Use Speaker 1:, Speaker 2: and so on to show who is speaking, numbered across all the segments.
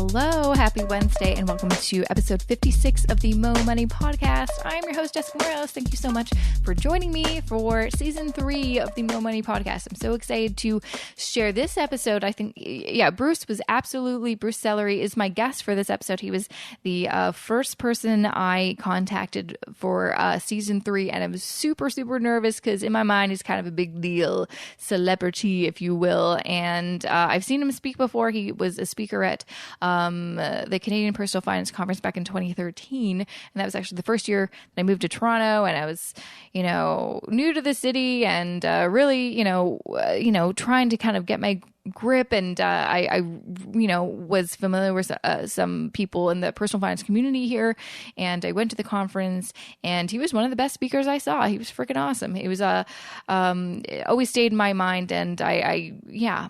Speaker 1: Hello, happy Wednesday, and welcome to episode 56 of the Mo Money Podcast. I'm your host, Jessica Morelos. Thank you so much for joining me for season 3 of the Mo Money Podcast. I'm so excited to share this episode. I think, Bruce Sellery is my guest for this episode. He was the first person I contacted for season 3, and I was super, super nervous because in my mind, he's kind of a big deal, celebrity, if you will. And I've seen him speak before. He was a speaker at the Canadian Personal Finance Conference back in 2013. And that was actually the first year that I moved to Toronto, and I was, new to the city and really, trying to kind of get my grip. And I was familiar with some people in the personal finance community here. And I went to the conference, and he was one of the best speakers I saw. He was freaking awesome. It was always stayed in my mind. And I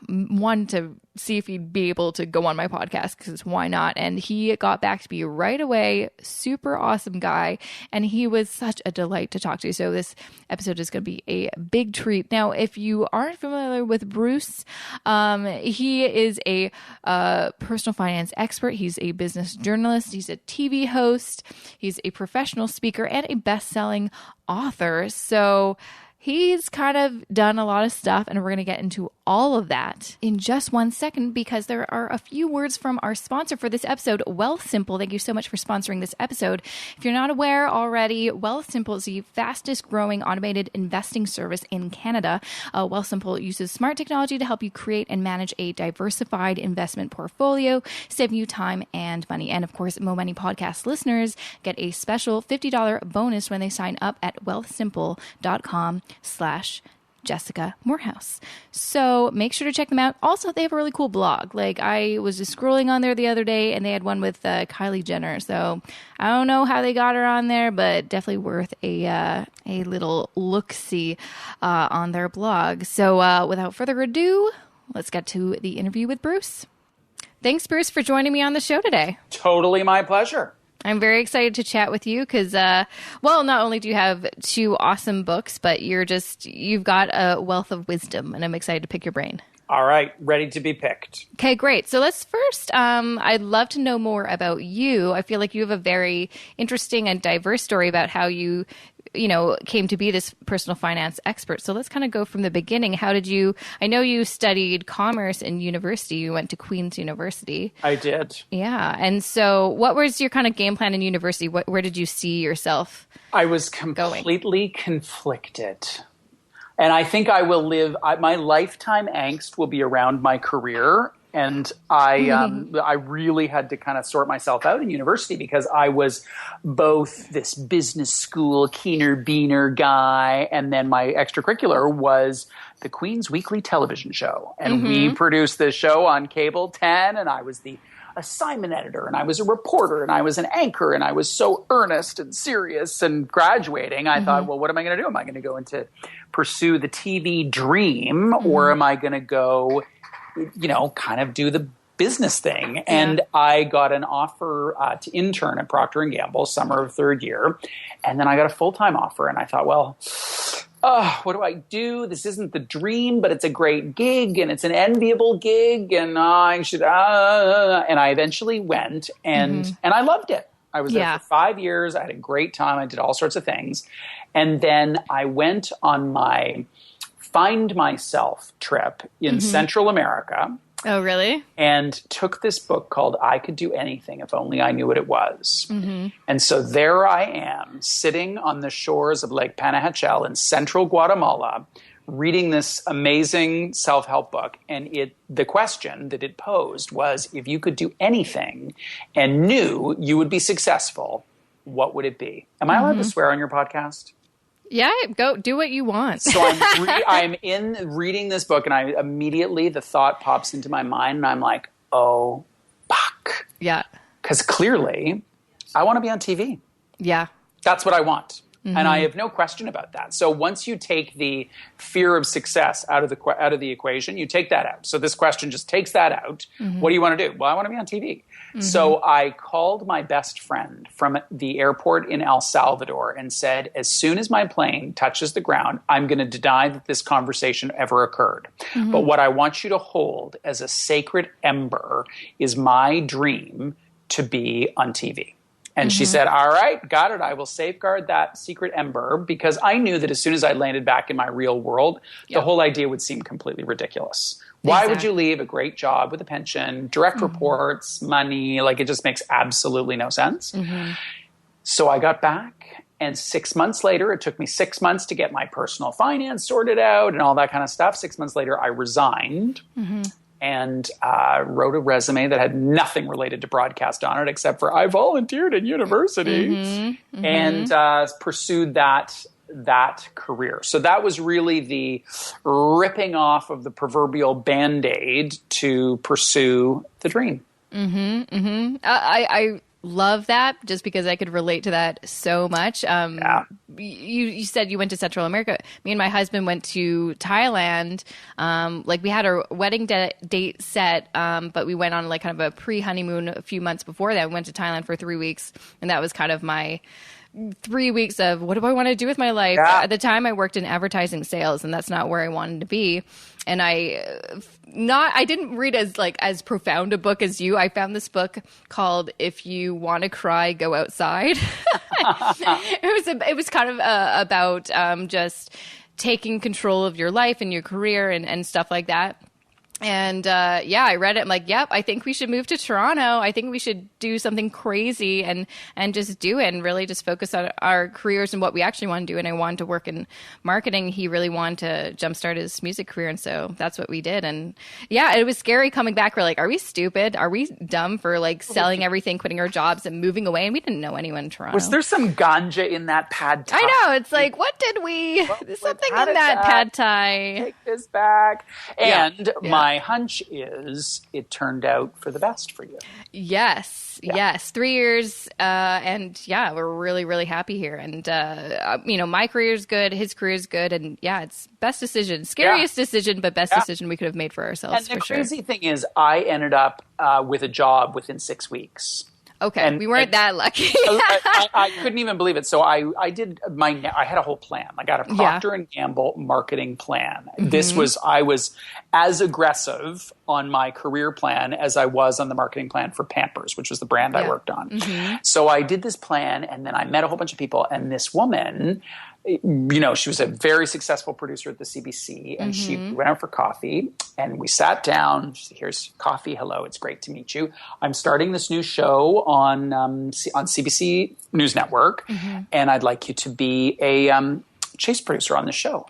Speaker 1: wanted to see if he'd be able to go on my podcast, because why not? And he got back to me right away. Super awesome guy. And he was such a delight to talk to. So this episode is going to be a big treat. Now, if you aren't familiar with Bruce, he is a personal finance expert. He's a business journalist. He's a TV host. He's a professional speaker and a best-selling author. So he's kind of done a lot of stuff, and we're going to get into all of that in just one second, because there are a few words from our sponsor for this episode, Wealthsimple. Thank you so much for sponsoring this episode. If you're not aware already, Wealthsimple is the fastest growing automated investing service in Canada. Wealthsimple uses smart technology to help you create and manage a diversified investment portfolio, saving you time and money. And of course, Mo Money Podcast listeners get a special $50 bonus when they sign up at wealthsimple.com/Jessica Morehouse. So make sure to check them out. Also, they have a really cool blog. Like, I was just scrolling on there the other day, and they had one with Kylie Jenner. So I don't know how they got her on there, but definitely worth a little look-see on their blog. So without further ado, let's get to the interview with Bruce. Thanks, Bruce, for joining me on the show today.
Speaker 2: Totally my pleasure.
Speaker 1: I'm very excited to chat with you because, not only do you have 2 awesome books, but you've got a wealth of wisdom, and I'm excited to pick your brain.
Speaker 2: All right. Ready to be picked.
Speaker 1: Okay, great. So let's first, I'd love to know more about you. I feel like you have a very interesting and diverse story about how you came to be this personal finance expert. So let's kind of go from the beginning. I know you studied commerce in university. You went to Queen's University.
Speaker 2: I did.
Speaker 1: Yeah. And so what was your kind of game plan in university? Where did you see yourself
Speaker 2: I was completely conflicted. And I think I will my lifetime angst will be around my career. And I really had to kind of sort myself out in university, because I was both this business school keener beaner guy, and then my extracurricular was the Queen's Weekly television show. And we produced this show on Cable 10, and I was the assignment editor, and I was a reporter, and I was an anchor, and I was so earnest and serious. And graduating, I thought, well, what am I going to do? Am I going to go into pursue the TV dream, or am I going to go kind of do the business thing? And I got an offer to intern at Procter & Gamble, summer of 3rd year. And then I got a full-time offer. And I thought, well, what do I do? This isn't the dream, but it's a great gig, and it's an enviable gig. And I should, and I eventually went, and I loved it. I was there for 5 years. I had a great time. I did all sorts of things. And then I went on my Find Myself trip in Central America.
Speaker 1: Oh, really?
Speaker 2: And took this book called I Could Do Anything If Only I Knew What It Was. And so there I am, sitting on the shores of Lake Panajachel in central Guatemala, reading this amazing self-help book. And the question that it posed was, if you could do anything and knew you would be successful, what would it be? Am I allowed to swear on your podcast?
Speaker 1: Yeah, go do what you want.
Speaker 2: So I'm in reading this book, and the thought pops into my mind, and I'm like, oh, fuck.
Speaker 1: Yeah.
Speaker 2: Because clearly I want to be on TV.
Speaker 1: Yeah.
Speaker 2: That's what I want. And I have no question about that. So once you take the fear of success out of the equation, you take that out. So this question just takes that out. What do you want to do? Well, I want to be on TV. So I called my best friend from the airport in El Salvador and said, as soon as my plane touches the ground, I'm going to deny that this conversation ever occurred. But what I want you to hold as a sacred ember is my dream to be on TV. And she said, all right, got it. I will safeguard that secret ember, because I knew that as soon as I landed back in my real world, the whole idea would seem completely ridiculous. Why would you leave a great job with a pension, direct reports, money? Like, it just makes absolutely no sense. So I got back, and 6 months later, it took me 6 months to get my personal finance sorted out and all that kind of stuff. 6 months later, I resigned. And wrote a resume that had nothing related to broadcast on it, except for I volunteered at university, and pursued that career. So that was really the ripping off of the proverbial Band-Aid to pursue the dream.
Speaker 1: I love that, just because I could relate to that so much. You said you went to Central America. Me and my husband went to Thailand. Like, we had our wedding date set, but we went on like kind of a pre-honeymoon a few months before that. We went to Thailand for 3 weeks, and that was kind of my 3 weeks of what do I want to do with my life. At the time, I worked in advertising sales, and that's not where I wanted to be. And I didn't read as profound a book as you. I found this book called "If You Want to Cry, Go Outside." It was kind of about just taking control of your life and your career and stuff like that. And I read it. I'm like, yep, I think we should move to Toronto. I think we should do something crazy and just do it, and really just focus on our careers and what we actually want to do. And I wanted to work in marketing. He really wanted to jumpstart his music career. And so that's what we did. And it was scary coming back. We're like, are we stupid? Are we dumb for like selling everything, quitting our jobs and moving away? And we didn't know anyone in Toronto.
Speaker 2: Was there some ganja in that pad thai?
Speaker 1: I know. It's like, what did we? There's something in that pad thai.
Speaker 2: Take this back. And my hunch is it turned out for the best for you.
Speaker 1: Yes. 3 years. And we're really, really happy here. And, my career is good. His career is good. And it's best decision, scariest decision, but best decision we could have made for ourselves.
Speaker 2: And the crazy thing is I ended up with a job within 6 weeks.
Speaker 1: Okay, and we weren't that lucky.
Speaker 2: I couldn't even believe it. So I had a whole plan. I got a Procter and Gamble marketing plan. I was as aggressive on my career plan as I was on the marketing plan for Pampers, which was the brand I worked on. So I did this plan, and then I met a whole bunch of people, and this woman, she was a very successful producer at the CBC, and she went out for coffee, and we sat down. She said, here's coffee. Hello, it's great to meet you. I'm starting this new show on CBC News Network, and I'd like you to be a chase producer on the show.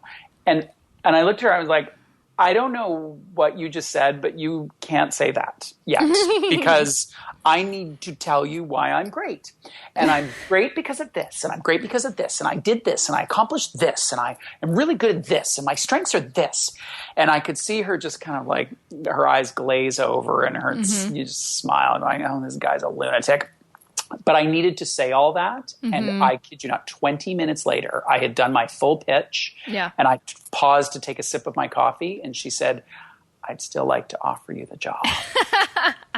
Speaker 2: And I looked at her, I was like, I don't know what you just said, but you can't say that yet, because I need to tell you why I'm great. And I'm great because of this, and I'm great because of this, and I did this, and I accomplished this, and I am really good at this, and my strengths are this. And I could see her just kind of like her eyes glaze over, and you just smile, going, oh, this guy's a lunatic. But I needed to say all that, and I kid you not, 20 minutes later, I had done my full pitch, and I paused to take a sip of my coffee, and she said, I'd still like to offer you the job.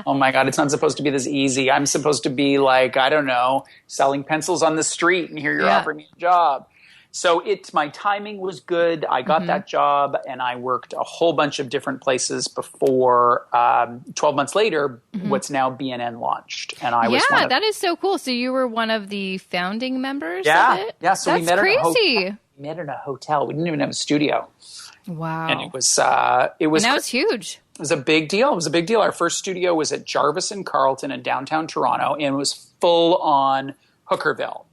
Speaker 2: Oh my God, it's not supposed to be this easy. I'm supposed to be like, I don't know, selling pencils on the street, and here you're offering me a job. So my timing was good. I got that job, and I worked a whole bunch of different places before 12 months later, what's now BNN launched. And I was one of,
Speaker 1: that is so cool. So you were one of the founding members of it?
Speaker 2: Yeah, so
Speaker 1: that's
Speaker 2: we met
Speaker 1: crazy.
Speaker 2: We met in a hotel. We didn't even have a studio.
Speaker 1: Wow.
Speaker 2: And it was
Speaker 1: and that was huge.
Speaker 2: It was a big deal. It was a big deal. Our first studio was at Jarvis and Carlton in downtown Toronto, and it was full on Hookerville.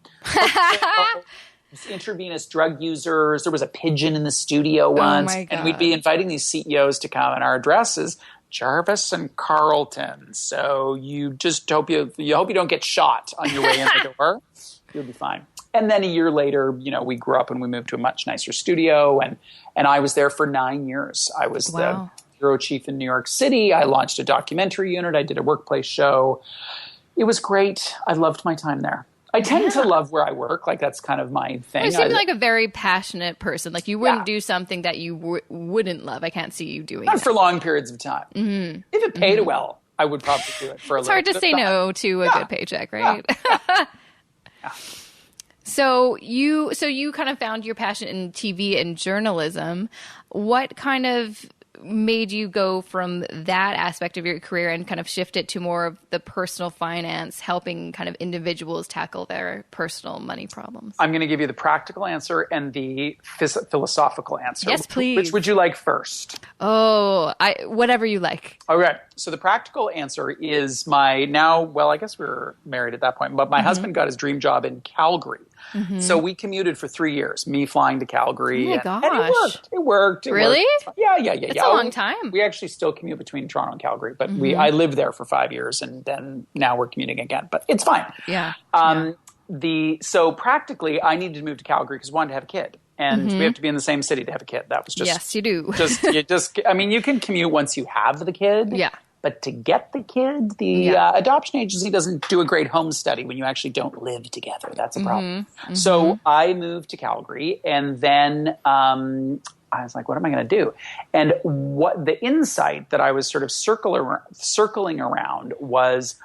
Speaker 2: Intravenous drug users. There was a pigeon in the studio once.
Speaker 1: Oh my God.
Speaker 2: And we'd be inviting these CEOs to come, and our address is Jarvis and Carlton. So you just hope you don't get shot on your way in the door. You'll be fine. And then a year later, we grew up and we moved to a much nicer studio, and I was there for 9 years. I was the bureau chief in New York City. I launched a documentary unit. I did a workplace show. It was great. I loved my time there. I tend to love where I work. Like that's kind of my thing.
Speaker 1: You seem like a very passionate person. Like you wouldn't do something that you wouldn't love. I can't see you doing
Speaker 2: Not
Speaker 1: that.
Speaker 2: for long periods of time. Mm-hmm. If it paid well, I would probably do it for a little bit.
Speaker 1: It's hard to say no to a good paycheck, right?
Speaker 2: Yeah.
Speaker 1: So you kind of found your passion in TV and journalism. What kind of made you go from that aspect of your career and kind of shift it to more of the personal finance, helping kind of individuals tackle their personal money problems?
Speaker 2: I'm going to give you the practical answer and the philosophical answer.
Speaker 1: Yes, please.
Speaker 2: Which would you like first?
Speaker 1: Oh, whatever you like.
Speaker 2: Okay. So the practical answer is I guess we were married at that point, but my husband got his dream job in Calgary. Mm-hmm. So we commuted for 3 years, me flying to Calgary.
Speaker 1: Oh my gosh.
Speaker 2: And it worked.
Speaker 1: Really?
Speaker 2: Yeah.
Speaker 1: It's a long time.
Speaker 2: We actually still commute between Toronto and Calgary, but I lived there for 5 years and then now we're commuting again, but it's fine.
Speaker 1: Yeah.
Speaker 2: So practically I needed to move to Calgary because I wanted to have a kid. And we have to be in the same city to have a kid. That was just...
Speaker 1: Yes, you do.
Speaker 2: You can commute once you have the kid.
Speaker 1: Yeah.
Speaker 2: But to get the kid, the adoption agency doesn't do a great home study when you actually don't live together. That's a problem. So I moved to Calgary, and then I was like, what am I going to do? And what the insight that I was sort of circling around was,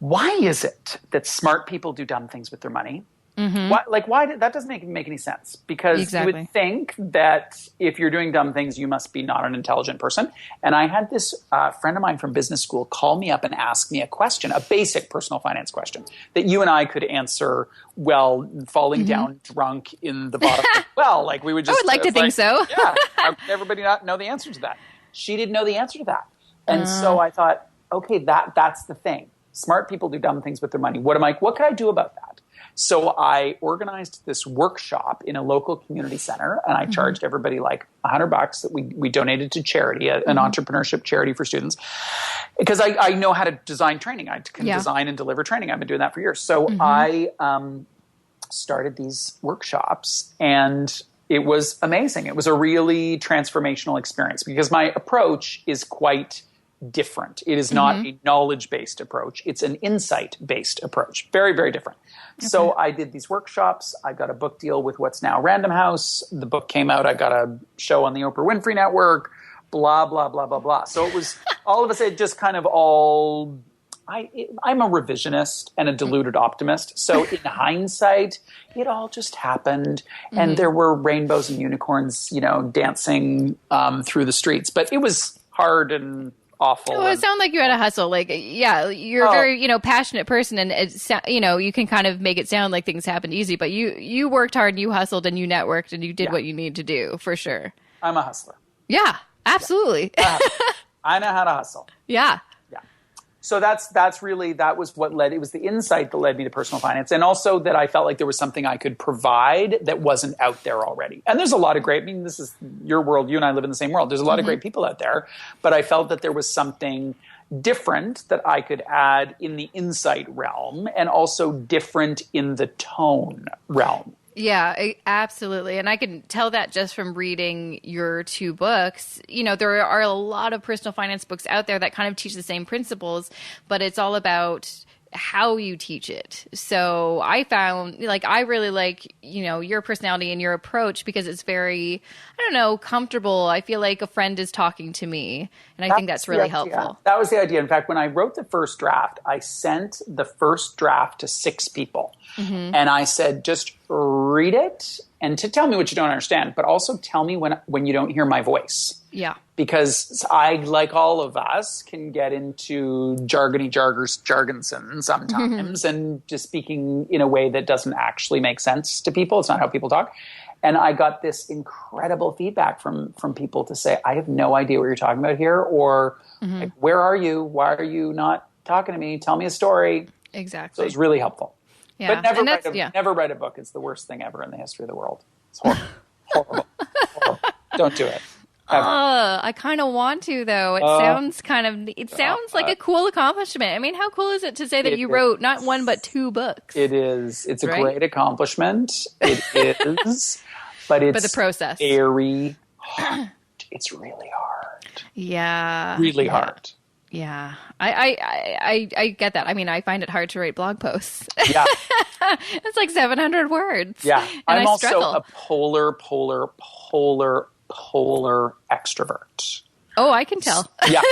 Speaker 2: why is it that smart people do dumb things with their money? Why that doesn't make any sense, because you would think that if you're doing dumb things, you must be not an intelligent person. And I had this friend of mine from business school call me up and ask me a question, a basic personal finance question that you and I could answer well, falling down drunk in the bottom of the well. Like we would just.
Speaker 1: I would like to think so.
Speaker 2: Yeah, how could everybody not know the answer to that? She didn't know the answer to that, and so I thought, okay, that's the thing. Smart people do dumb things with their money. What can I do about that? So I organized this workshop in a local community center, and I charged everybody like $100 that we donated to charity, an entrepreneurship charity for students, because I know how to design training. I can design and deliver training. I've been doing that for years. So I started these workshops, and it was amazing. It was a really transformational experience because my approach is quite different. It is not a knowledge-based approach. It's an insight-based approach. Very, very different. Okay. So I did these workshops. I got a book deal with what's now Random House. The book came out. I got a show on the Oprah Winfrey Network, blah, blah, blah, blah, blah. So it was all of a sudden just kind of all... I'm a revisionist and a deluded optimist. So in hindsight, it all just happened. And there were rainbows and unicorns, dancing through the streets. But it was hard and awful.
Speaker 1: Well, it sounds like you had a hustle. Like, you're a very, passionate person, and you can kind of make it sound like things happened easy, but you worked hard and you hustled and you networked and you did what you need to do, for sure.
Speaker 2: I'm a hustler.
Speaker 1: Yeah, absolutely.
Speaker 2: Yeah. I know how to hustle.
Speaker 1: Yeah.
Speaker 2: So that was what led, it was the insight that led me to personal finance. And also that I felt like there was something I could provide that wasn't out there already. And there's a lot of great, this is your world. You and I live in the same world. There's a lot of great people out there, but I felt that there was something different that I could add in the insight realm and also different in the tone realm.
Speaker 1: Yeah, absolutely. And I can tell that just from reading your two books. There are a lot of personal finance books out there that kind of teach the same principles, but it's all about how you teach it. So I found, I really like, your personality and your approach because it's very, comfortable. I feel like a friend is talking to me, and I think that's really helpful.
Speaker 2: That was the idea. In fact, when I wrote the first draft, I sent the first draft to 6 people. And I said, just read it and to tell me what you don't understand, but also tell me when you don't hear my voice.
Speaker 1: Yeah.
Speaker 2: Because I, like all of us, can get into jargonson sometimes and just speaking in a way that doesn't actually make sense to people. It's not how people talk. And I got this incredible feedback from people to say, I have no idea what you're talking about here, or like, where are you? Why are you not talking to me? Tell me a story.
Speaker 1: Exactly.
Speaker 2: So it was really helpful.
Speaker 1: Yeah.
Speaker 2: But never write a book. It's the worst thing ever in the history of the world. It's horrible. Horrible. Don't do it.
Speaker 1: I kind of want to, though. It sounds like a cool accomplishment. I mean, how cool is it to say that you wrote not one but 2 books?
Speaker 2: It is. It's a great accomplishment. It is. But the process very hard. It's really hard.
Speaker 1: Yeah.
Speaker 2: Really hard.
Speaker 1: Yeah, I get that. I mean, I find it hard to write blog posts.
Speaker 2: Yeah.
Speaker 1: It's like 700 words.
Speaker 2: Yeah.
Speaker 1: And
Speaker 2: I'm
Speaker 1: I
Speaker 2: also
Speaker 1: struggle.
Speaker 2: a polar extrovert.
Speaker 1: Oh, I can tell.
Speaker 2: Yeah.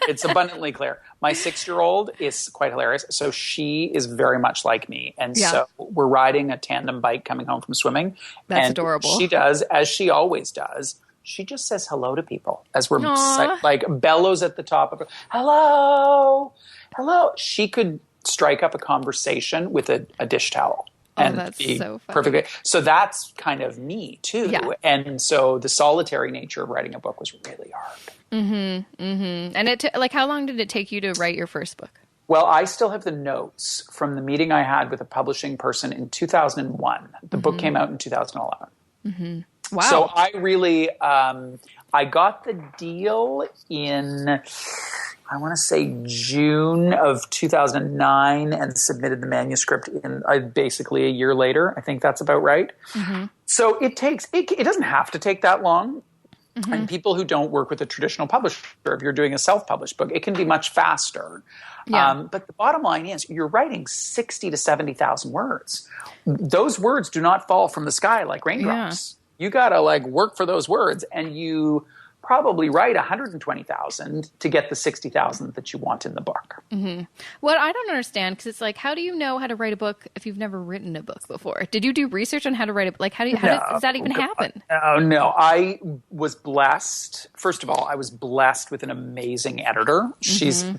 Speaker 2: It's abundantly clear. My 6-year-old is quite hilarious. So she is very much like me. And so we're riding a tandem bike coming home from swimming.
Speaker 1: That's
Speaker 2: and
Speaker 1: adorable.
Speaker 2: She does, as she always does, she just says hello to people as we're like bellows at the top of her. Hello. She could strike up a conversation with a dish towel.
Speaker 1: And that's so funny.
Speaker 2: Perfectly. So that's kind of me too.
Speaker 1: Yeah.
Speaker 2: And so the solitary nature of writing a book was really hard.
Speaker 1: Mm-hmm. Mm-hmm. And how long did it take you to write your first book?
Speaker 2: Well, I still have the notes from the meeting I had with a publishing person in 2001. The book came out in 2011.
Speaker 1: Mm-hmm. Wow.
Speaker 2: So I really, I got the deal in, I want to say June of 2009 and submitted the manuscript in basically a year later. I think that's about right. Mm-hmm. So it doesn't have to take that long. Mm-hmm. And people who don't work with a traditional publisher, if you're doing a self-published book, it can be much faster. Yeah. But the bottom line is you're writing 60 to 70,000 words. Those words do not fall from the sky like raindrops. Yeah. You got to work for those words, and you probably write 120,000 to get the 60,000 that you want in the book.
Speaker 1: Mm-hmm. What I don't understand, because it's how do you know how to write a book if you've never written a book before? Did you do research on how to write a book? How does that even happen?
Speaker 2: Oh, no. I was blessed. First of all, I was blessed with an amazing editor. Mm-hmm.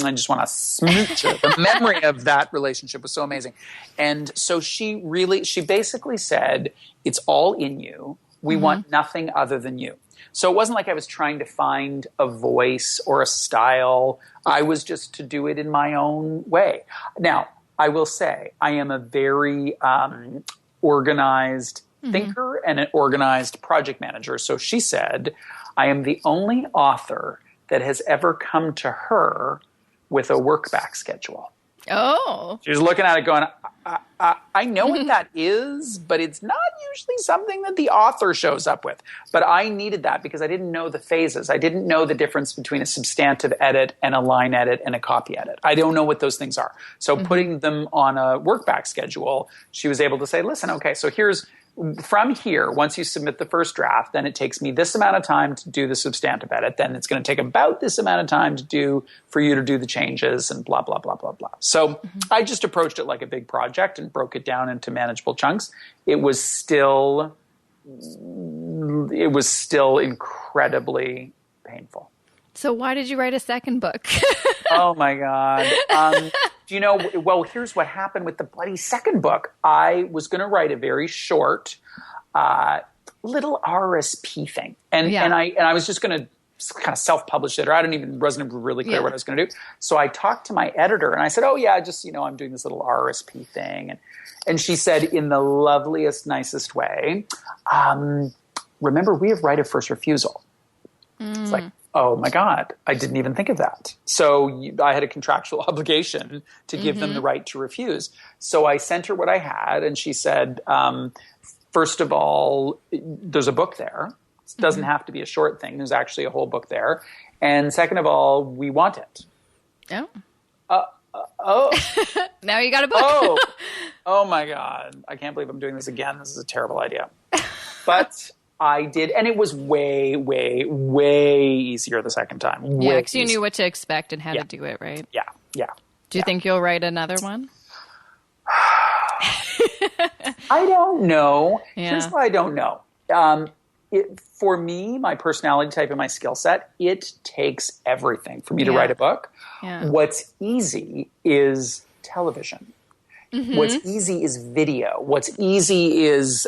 Speaker 2: I just want to smooch her. The memory of that relationship was so amazing. And so she basically said, it's all in you. We want nothing other than you. So it wasn't like I was trying to find a voice or a style. I was just to do it in my own way. Now, I will say I am a very organized thinker and an organized project manager. So she said, I am the only author that has ever come to her with a work back schedule.
Speaker 1: Oh.
Speaker 2: She was looking at it going, I know what that is, but it's not usually something that the author shows up with. But I needed that because I didn't know the phases. I didn't know the difference between a substantive edit and a line edit and a copy edit. I don't know what those things are. So putting them on a work back schedule, she was able to say, listen, okay, so from here, once you submit the first draft, then it takes me this amount of time to do the substantive edit. Then it's going to take about this amount of time for you to do the changes and blah, blah, blah, blah, blah. So I just approached it like a big project and broke it down into manageable chunks. It was still incredibly painful.
Speaker 1: So why did you write a second book?
Speaker 2: Oh, my God. Well, here's what happened with the bloody second book. I was going to write a very short little RSP thing. And I was just going to kind of self-publish it, or wasn't really clear what I was going to do. So I talked to my editor and I said, oh, yeah, just, I'm doing this little RSP thing. And she said in the loveliest, nicest way, remember, we have right of first refusal. It's like, oh my God, I didn't even think of that. So I had a contractual obligation to give them the right to refuse. So I sent her what I had, and she said, first of all, there's a book there. It doesn't have to be a short thing. There's actually a whole book there. And second of all, we want it. Oh.
Speaker 1: Now you got a book.
Speaker 2: Oh my God. I can't believe I'm doing this again. This is a terrible idea. But I did, and it was way, way, way easier the second time.
Speaker 1: Yeah, because you knew what to expect and how to do it, right?
Speaker 2: Yeah.
Speaker 1: Do you think you'll write another one?
Speaker 2: I don't know.
Speaker 1: Yeah.
Speaker 2: Here's why I don't know. For me, my personality type and my skill set, it takes everything for me to write a book. Yeah. What's easy is television. What's easy is video. What's easy is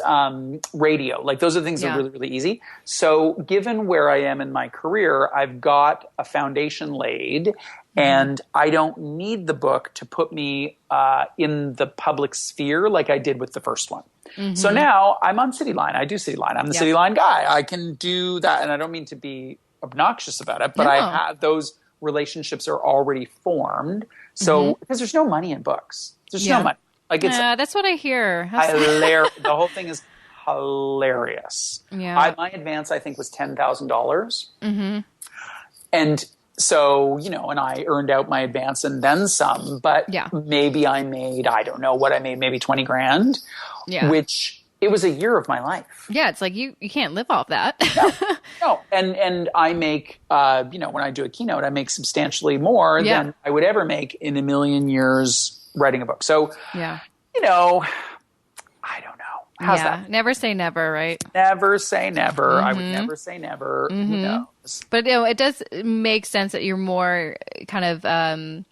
Speaker 2: radio. Those are the things that are really, really easy. So given where I am in my career, I've got a foundation laid, and I don't need the book to put me in the public sphere like I did with the first one. So now I'm on Cityline. I do Cityline. I'm the Cityline guy. I can do that, and I don't mean to be obnoxious about it, but I have those relationships are already formed. So because there's no money in books. There's no money.
Speaker 1: That's what I hear.
Speaker 2: The whole thing is hilarious. Yeah. My advance, I think, was $10,000. And so, and I earned out my advance and then some, but maybe I made, I don't know what I made, maybe 20 grand, which it was a year of my life.
Speaker 1: Yeah. It's like you can't live off that.
Speaker 2: No. And I make, when I do a keynote, I make substantially more than I would ever make in a million years writing a book. So, I don't know. How's that?
Speaker 1: Never say never, right?
Speaker 2: Never say never. I would never say never. Who knows?
Speaker 1: But it does make sense that you're more kind of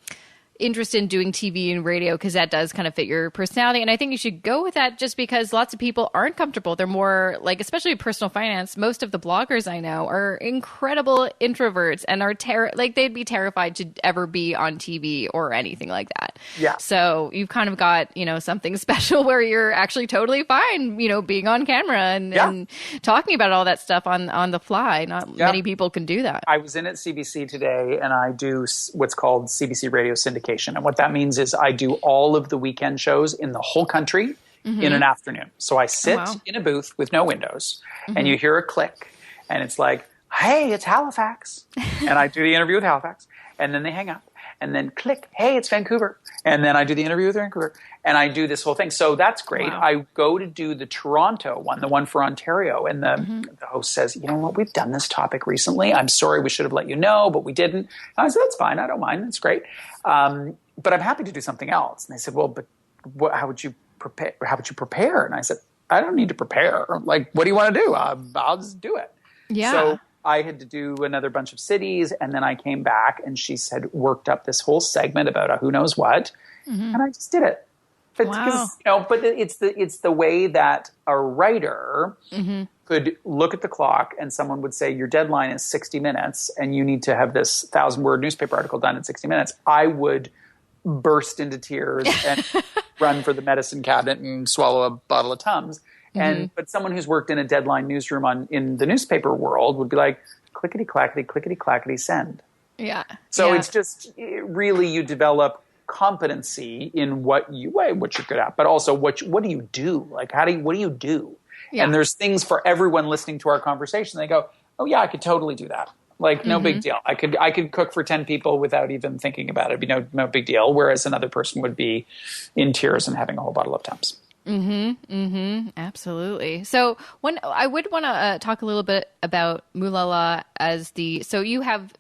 Speaker 1: interested in doing TV and radio because that does kind of fit your personality. And I think you should go with that just because lots of people aren't comfortable. They're more like, especially personal finance, most of the bloggers I know are incredible introverts and are they'd be terrified to ever be on TV or anything like that.
Speaker 2: Yeah.
Speaker 1: So you've kind of got, something special where you're actually totally fine, being on camera and talking about all that stuff on the fly. Not many people can do that.
Speaker 2: I was in at CBC today and I do what's called CBC Radio Syndication. And what that means is I do all of the weekend shows in the whole country in an afternoon. So I sit in a booth with no windows and you hear a click and it's like, hey, it's Halifax. And I do the interview with Halifax and then they hang up and then click, hey, it's Vancouver. And then I do the interview with Vancouver and I do this whole thing. So that's great. Wow. I go to do the Toronto one, the one for Ontario. And the host says, you know what, we've done this topic recently. I'm sorry, we should have let you know, but we didn't. And I said, that's fine. I don't mind. That's great. But I'm happy to do something else. And they said, well, but how would you prepare? How would you prepare? And I said, I don't need to prepare. Like, what do you want to do? I'll just do it. Yeah. So I had to do another bunch of cities. And then I came back and she said, worked up this whole segment about a who knows what. And I just did it. But it's the way that a writer could look at the clock and someone would say, your deadline is 60 minutes and you need to have this 1,000-word newspaper article done in 60 minutes. I would burst into tears and run for the medicine cabinet and swallow a bottle of Tums. But someone who's worked in a deadline newsroom in the newspaper world would be like, clickety clackety, send.
Speaker 1: Yeah.
Speaker 2: So it's just really you develop competency in what you're good at, but also what do you do? Like, what do you do? Yeah. And there's things for everyone listening to our conversation. They go, oh yeah, I could totally do that. Like, no big deal. I could cook for 10 people without even thinking about it. It'd be no big deal. Whereas another person would be in tears and having a whole bottle of Tums.
Speaker 1: Absolutely. So I would want to talk a little bit about Moolala so you have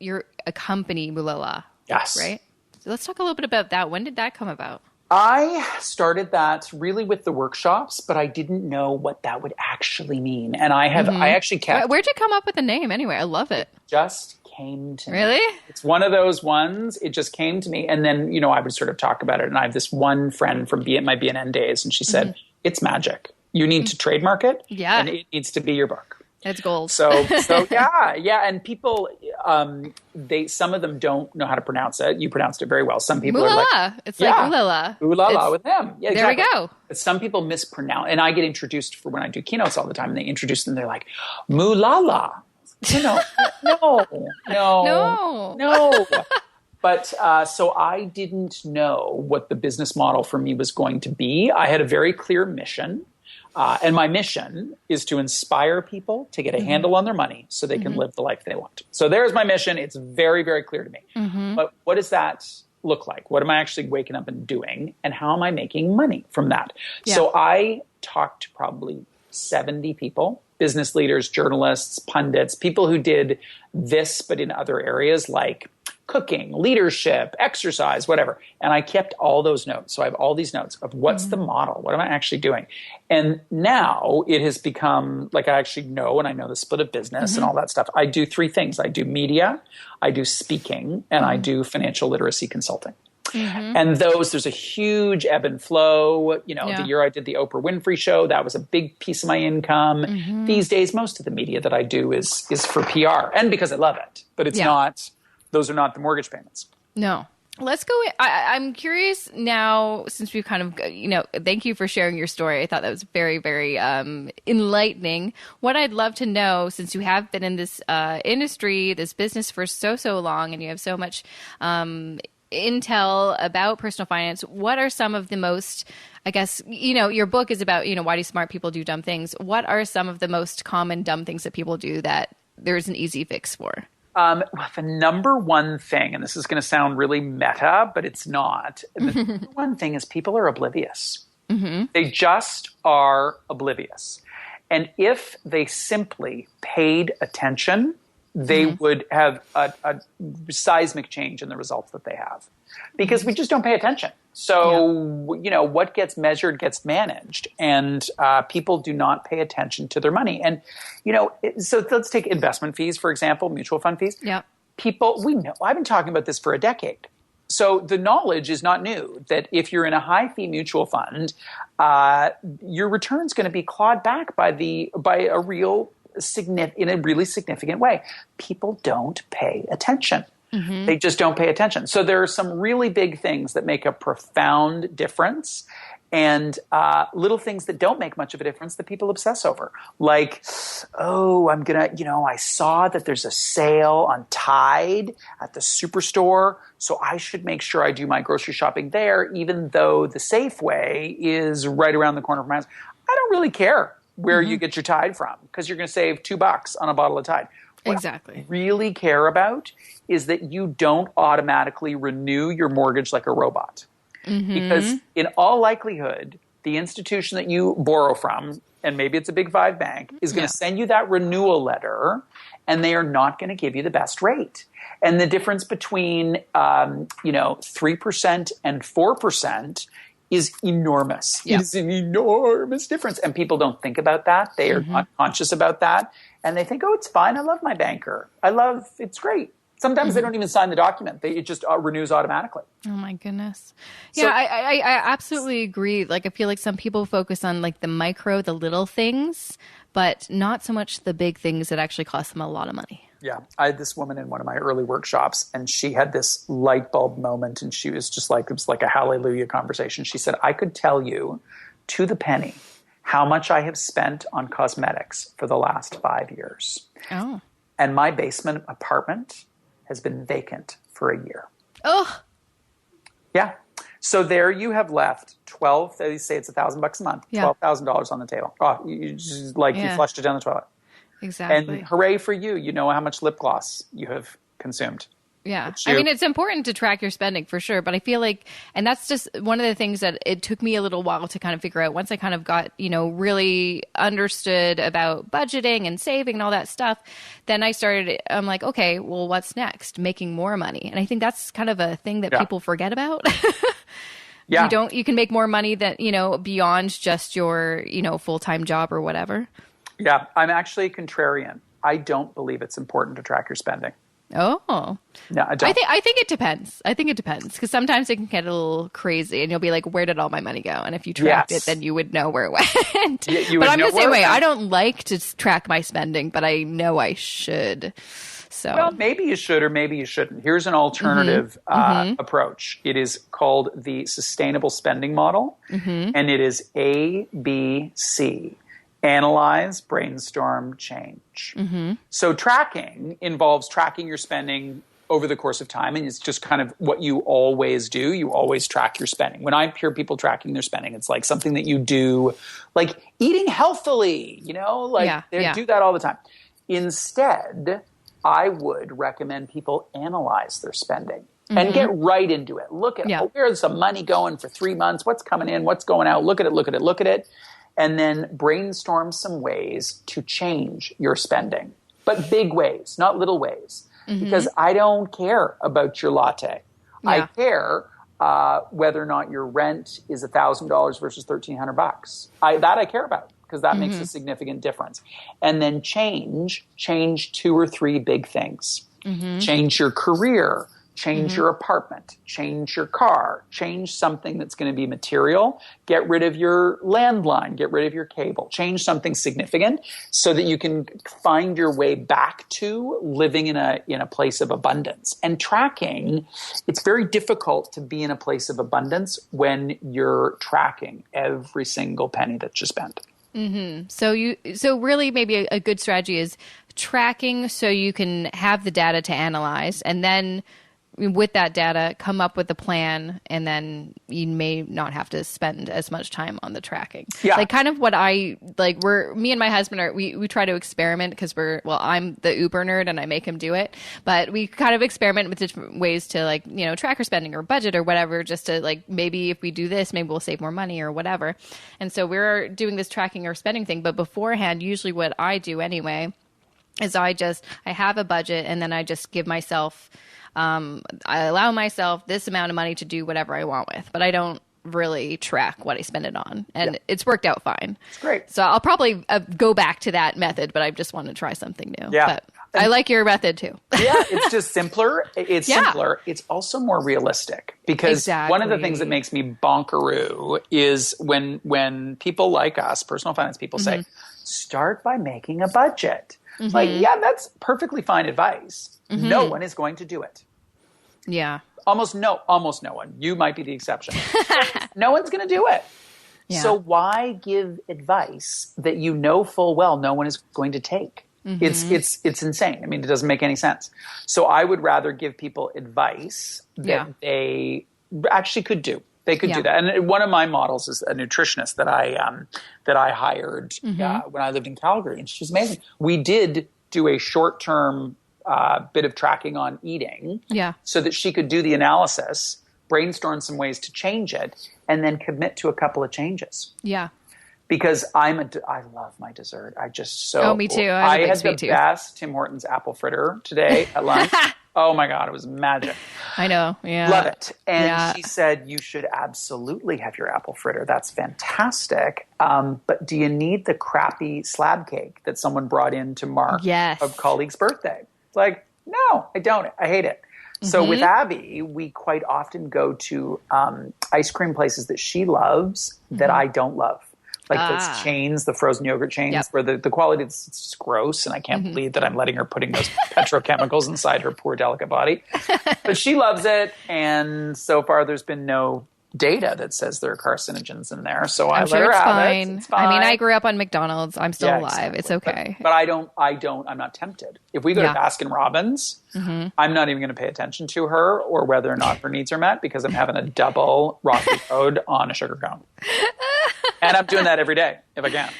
Speaker 1: a company, Moolala.
Speaker 2: Yes.
Speaker 1: Right? So let's talk a little bit about that. When did that come about?
Speaker 2: I started that really with the workshops, but I didn't know what that would actually mean. And I actually kept...
Speaker 1: Where'd you come up with the name anyway? I love it.
Speaker 2: Just came to
Speaker 1: me. Really?
Speaker 2: It's one of those ones. It just came to me. And then, I would sort of talk about it. And I have this one friend from my BNN days, and she said, it's magic. You need to trademark it.
Speaker 1: Yeah.
Speaker 2: And it needs to be your book.
Speaker 1: It's gold.
Speaker 2: So yeah. And people, some of them don't know how to pronounce it. You pronounced it very well. Some people
Speaker 1: Moolala.
Speaker 2: are like,
Speaker 1: it's like Moolala.
Speaker 2: Moolala with them. Yeah,
Speaker 1: there
Speaker 2: exactly.
Speaker 1: we go.
Speaker 2: But some people mispronounce, and I get introduced for when I do keynotes all the time. And they introduce them. They're like, Moolala. No. But so I didn't know what the business model for me was going to be. I had a very clear mission. And my mission is to inspire people to get a handle on their money so they can live the life they want. So there's my mission. It's very, very clear to me. But what does that look like? What am I actually waking up and doing? And how am I making money from that? Yeah. So I talked to probably 70 people, business leaders, journalists, pundits, people who did this, but in other areas like cooking, leadership, exercise, whatever. And I kept all those notes. So I have all these notes of what's the model? What am I actually doing? And now it has become like I actually know, and I know the split of business and all that stuff. I do three things. I do media, I do speaking, and I do financial literacy consulting. And there's a huge ebb and flow. The year I did the Oprah Winfrey show, that was a big piece of my income. These days, most of the media that I do is for PR and because I love it, but it's not, those are not the mortgage payments.
Speaker 1: No. Let's go. I'm curious now, since we've kind of, thank you for sharing your story. I thought that was very, very enlightening. What I'd love to know, since you have been in this industry, this business for so long, and you have so much intel about personal finance, what are some of the most, I guess, your book is about, why do smart people do dumb things? What are some of the most common dumb things that people do that there's an easy fix for?
Speaker 2: Well, the number one thing, and this is going to sound really meta, but it's not. The number one thing is people are oblivious. Mm-hmm. They just are oblivious. And if they simply paid attention, they would have a seismic change in the results that they have. Because we just don't pay attention. So, you know, what gets measured gets managed. And people do not pay attention to their money. And, you know, so let's take investment fees, for example, mutual fund fees.
Speaker 1: Yeah.
Speaker 2: People, we know, I've been talking about this for a decade. So the knowledge is not new that if you're in a high fee mutual fund, your return's going to be clawed back by a really significant way. People don't pay attention. Mm-hmm. They just don't pay attention. So there are some really big things that make a profound difference and little things that don't make much of a difference that people obsess over. Like, I saw that there's a sale on Tide at the superstore, so I should make sure I do my grocery shopping there, even though the Safeway is right around the corner from my house. I don't really care where you get your Tide from because you're going to save $2 on a bottle of Tide.
Speaker 1: Exactly.
Speaker 2: What I really care about is that you don't automatically renew your mortgage like a robot. Mm-hmm. Because in all likelihood, the institution that you borrow from, and maybe it's a big five bank, is going to send you that renewal letter, and they are not going to give you the best rate. And the difference between 3% and 4% is enormous.
Speaker 1: Yeah.
Speaker 2: It's an enormous difference. And people don't think about that. They are not conscious about that. And they think, oh, it's fine. I love my banker. It's great. Sometimes they don't even sign the document. It just renews automatically.
Speaker 1: Oh, my goodness. Yeah, so, I absolutely agree. Like, I feel like some people focus on, like, the little things, but not so much the big things that actually cost them a lot of money.
Speaker 2: Yeah. I had this woman in one of my early workshops, and she had this light bulb moment, and she was just like, it was like a hallelujah conversation. She said, I could tell you to the penny how much I have spent on cosmetics for the last 5 years.
Speaker 1: Oh.
Speaker 2: And my basement apartment has been vacant for a year.
Speaker 1: Oh.
Speaker 2: Yeah. So there you have left they say it's $1,000 a month, $12,000 on the table. Oh, you flushed it down the toilet.
Speaker 1: Exactly.
Speaker 2: And hooray for you. You know how much lip gloss you have consumed.
Speaker 1: Yeah. I mean, it's important to track your spending for sure. But I feel like, and that's just one of the things that it took me a little while to kind of figure out once I kind of got, really understood about budgeting and saving and all that stuff. Then I'm like, okay, well, what's next? Making more money. And I think that's kind of a thing that people forget about.
Speaker 2: Yeah.
Speaker 1: You can make more money that, beyond just your, full-time job or whatever.
Speaker 2: Yeah. I'm actually a contrarian. I don't believe it's important to track your spending.
Speaker 1: Oh.
Speaker 2: No, I don't.
Speaker 1: I think it depends. Because sometimes it can get a little crazy and you'll be like, where did all my money go? And if you tracked it, then you would know where it went. But I'm the same way. I don't like to track my spending, but I know I should. So.
Speaker 2: Well, maybe you should or maybe you shouldn't. Here's an alternative approach. It is called the sustainable spending model, and it is ABC. Analyze, brainstorm, change. Mm-hmm. So tracking involves tracking your spending over the course of time, and it's just kind of what you always do. You always track your spending. When I hear people tracking their spending, it's like something that you do, like eating healthily, do that all the time. Instead, I would recommend people analyze their spending and get right into it. Look at where's the money going for 3 months? What's coming in? What's going out? Look at it. And then brainstorm some ways to change your spending. But big ways, not little ways. Because I don't care about your latte. Yeah. I care whether or not your rent is $1,000 versus $1,300. I care about because that makes a significant difference. And then change 2 or 3 big things. Change your career. Change your apartment, change your car, change something that's going to be material, get rid of your landline, get rid of your cable, change something significant so that you can find your way back to living in a place of abundance. And tracking, it's very difficult to be in a place of abundance when you're tracking every single penny that you spend.
Speaker 1: Mm-hmm. So really maybe a good strategy is tracking so you can have the data to analyze and then with that data, come up with a plan, and then you may not have to spend as much time on the tracking.
Speaker 2: Yeah.
Speaker 1: Like kind of what me and my husband we try to experiment because I'm the Uber nerd and I make him do it, but we kind of experiment with different ways to like, you know, track our spending or budget or whatever, just to like, maybe if we do this, maybe we'll save more money or whatever. And so we're doing this tracking or spending thing. But beforehand, usually what I do anyway is I have a budget, and then I just give myself, I allow myself this amount of money to do whatever I want with, but I don't really track what I spend it on. And it's worked out fine.
Speaker 2: It's great.
Speaker 1: So I'll probably go back to that method, but I just want to try something new.
Speaker 2: Yeah.
Speaker 1: But I like your method too.
Speaker 2: Yeah, it's just simpler. It's simpler. It's also more realistic, because one of the things that makes me bonkeroo is when people like us, personal finance people, say, start by making a budget. Like, yeah, that's perfectly fine advice. No one is going to do it.
Speaker 1: Yeah.
Speaker 2: Almost no one. You might be the exception. No one's going to do it. Yeah. So why give advice that you know full well no one is going to take? It's insane. I mean, it doesn't make any sense. So I would rather give people advice that they actually could do. They could do that. And one of my models is a nutritionist that I hired when I lived in Calgary, and she's amazing. We did do a short-term bit of tracking on eating, so that she could do the analysis, brainstorm some ways to change it, and then commit to a couple of changes. Yeah. Because I love my dessert.
Speaker 1: Me too.
Speaker 2: I had the best Tim Hortons apple fritter today at lunch. Oh my God, it was magic.
Speaker 1: I know. Yeah.
Speaker 2: Love it. And she said, you should absolutely have your apple fritter. That's fantastic. But do you need the crappy slab cake that someone brought in to mark a colleague's birthday? It's like, no, I don't. I hate it. So with Abby, we quite often go to ice cream places that she loves that I don't love. Like those chains, the frozen yogurt chains, where the quality is just gross, and I can't believe that I'm letting her putting those petrochemicals inside her poor, delicate body. But she loves it, and so far there's been no data that says there are carcinogens in there. So I let her have it. It's fine.
Speaker 1: I mean, I grew up on McDonald's. I'm still alive. Exactly. It's okay.
Speaker 2: But I'm not tempted. If we go to Baskin Robbins, I'm not even going to pay attention to her or whether or not her needs are met, because I'm having a double Rocky Road on a sugar cone. And I'm doing that every day if I can.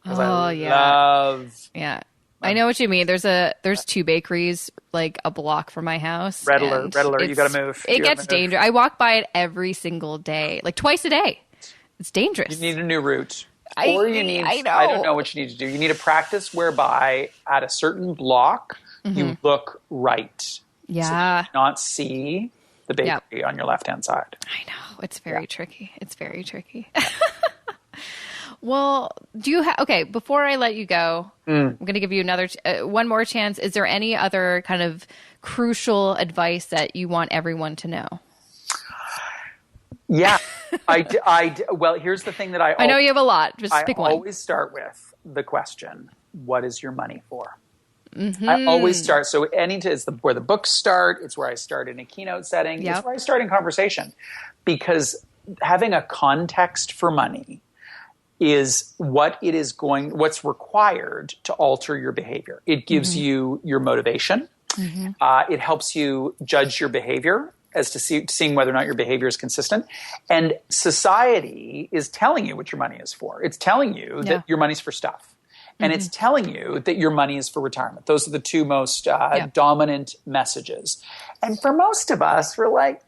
Speaker 2: Because I love.
Speaker 1: Yeah. I know what you mean. There's two bakeries like a block from my house.
Speaker 2: Red alert, you got to move.
Speaker 1: It gets dangerous. I walk by it every single day, like twice a day. It's dangerous.
Speaker 2: You need a new route. I don't know what you need to do. You need a practice whereby at a certain block, you look right.
Speaker 1: Yeah.
Speaker 2: So you not see the bakery on your left-hand side.
Speaker 1: I know. It's very tricky. It's very tricky. Well, do you before I let you go, I'm going to give you one more chance. Is there any other kind of crucial advice that you want everyone to know? Yeah.
Speaker 2: Well, here's the thing that I
Speaker 1: know you have a lot. Just pick one.
Speaker 2: I always start with the question, what is your money for? I always start. So it's where the books start. It's where I start in a keynote setting. It's where I start in conversation, because having a context for money is what's required to alter your behavior. It gives you your motivation. It helps you judge your behavior as to seeing whether or not your behavior is consistent. And society is telling you what your money is for. It's telling you that your money's for stuff. And it's telling you that your money is for retirement. Those are the two most dominant messages. And for most of us, we're like,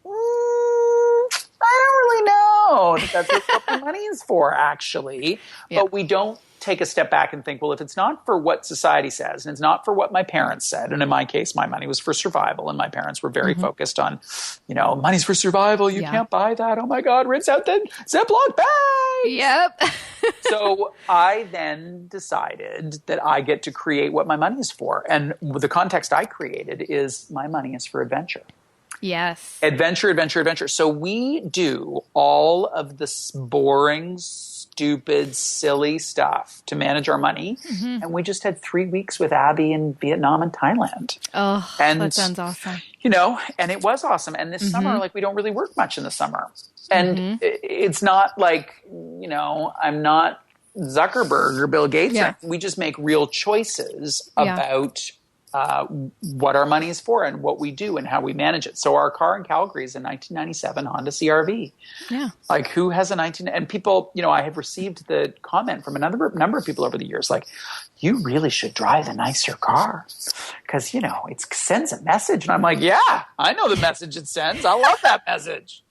Speaker 2: I don't really know that that's what the money is for, actually. But we don't take a step back and think, well, if it's not for what society says, and it's not for what my parents said, and in my case, my money was for survival, and my parents were very focused on, money's for survival, you can't buy that, oh my God, rinse out the Ziploc bag!
Speaker 1: Yep.
Speaker 2: So I then decided that I get to create what my money is for. And the context I created is my money is for adventure.
Speaker 1: Yes.
Speaker 2: Adventure, adventure, adventure. So we do all of this boring, stupid, silly stuff to manage our money. And we just had 3 weeks with Abby in Vietnam and Thailand.
Speaker 1: Oh, that sounds awesome.
Speaker 2: And it was awesome. And this summer, we don't really work much in the summer. And it's not like, I'm not Zuckerberg or Bill Gates. We just make real choices about what our money is for and what we do and how we manage it. So our car in Calgary is a 1997 Honda CRV.
Speaker 1: Yeah.
Speaker 2: Like, who has a 19? And people, I have received the comment from a number of people over the years, like, you really should drive a nicer car because, it sends a message. And I'm like, yeah, I know the message it sends. I love that message.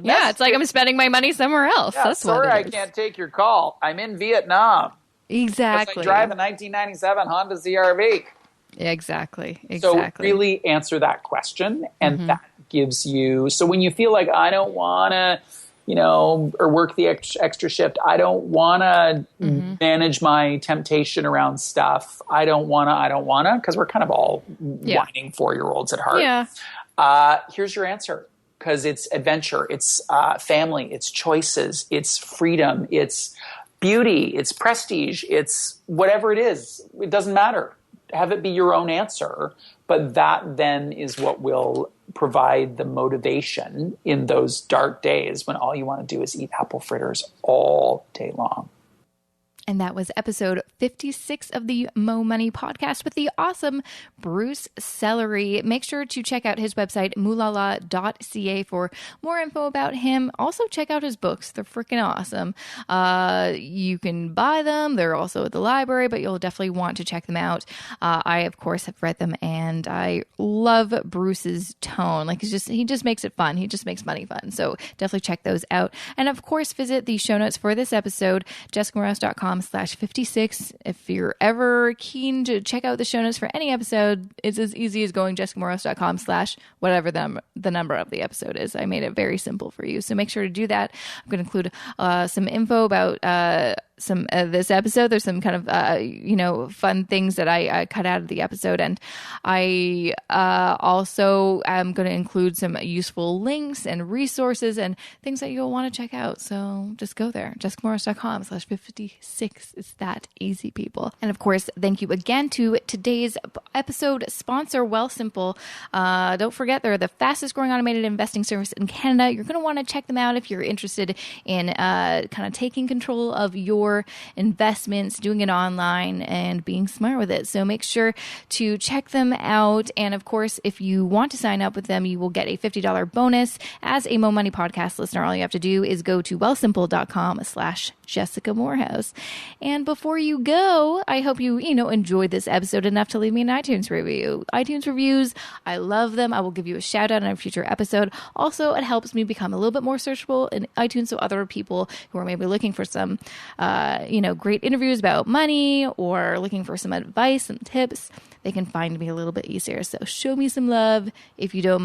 Speaker 1: Yeah, it's like I'm spending my money somewhere else.
Speaker 2: Yeah,
Speaker 1: That's
Speaker 2: sorry,
Speaker 1: what
Speaker 2: I can't take your call. I'm in Vietnam.
Speaker 1: Exactly.
Speaker 2: I drive a 1997 Honda CRV.
Speaker 1: Exactly.
Speaker 2: So really answer that question, and that gives you. So when you feel like I don't want to, or work the extra shift, I don't want to manage my temptation around stuff. I don't want to, because we're kind of all whining 4-year-olds at heart.
Speaker 1: Yeah.
Speaker 2: Here's your answer, because it's adventure, it's family, it's choices, it's freedom, it's beauty, it's prestige, it's whatever it is. It doesn't matter. Have it be your own answer, but that then is what will provide the motivation in those dark days when all you want to do is eat apple fritters all day long.
Speaker 1: And that was episode 56 of the Mo Money podcast with the awesome Bruce Sellery. Make sure to check out his website, moolala.ca, for more info about him. Also, check out his books. They're freaking awesome. You can buy them. They're also at the library, but you'll definitely want to check them out. I, of course, have read them, and I love Bruce's tone. Like, he just makes it fun. He just makes money fun. So definitely check those out. And, of course, visit the show notes for this episode, jessicamorales.com/56. If you're ever keen to check out the show notes for any episode, it's as easy as going jessicamorales.com/whatever the number of the episode is. I made it very simple for you. So make sure to do that. I'm going to include some info about this episode. There's some kind of fun things that I cut out of the episode, and I also am going to include some useful links and resources and things that you'll want to check out. So just go there, jessicamorales.com/56. It's that easy, people. And of course, thank you again to today's episode sponsor, Wealthsimple. Don't forget, they're the fastest growing automated investing service in Canada. You're going to want to check them out if you're interested in kind of taking control of your investments, doing it online, and being smart with it. So make sure to check them out. And of course, if you want to sign up with them, you will get a $50 bonus as a Mo Money podcast listener. All you have to do is go to wealthsimple.com/Jessica Morehouse. And before you go, I hope you enjoyed this episode enough to leave me an iTunes review. iTunes reviews, I love them. I will give you a shout out in a future episode. Also, it helps me become a little bit more searchable in iTunes, so other people who are maybe looking for some great interviews about money or looking for some advice and tips, they can find me a little bit easier. So show me some love if you don't mind.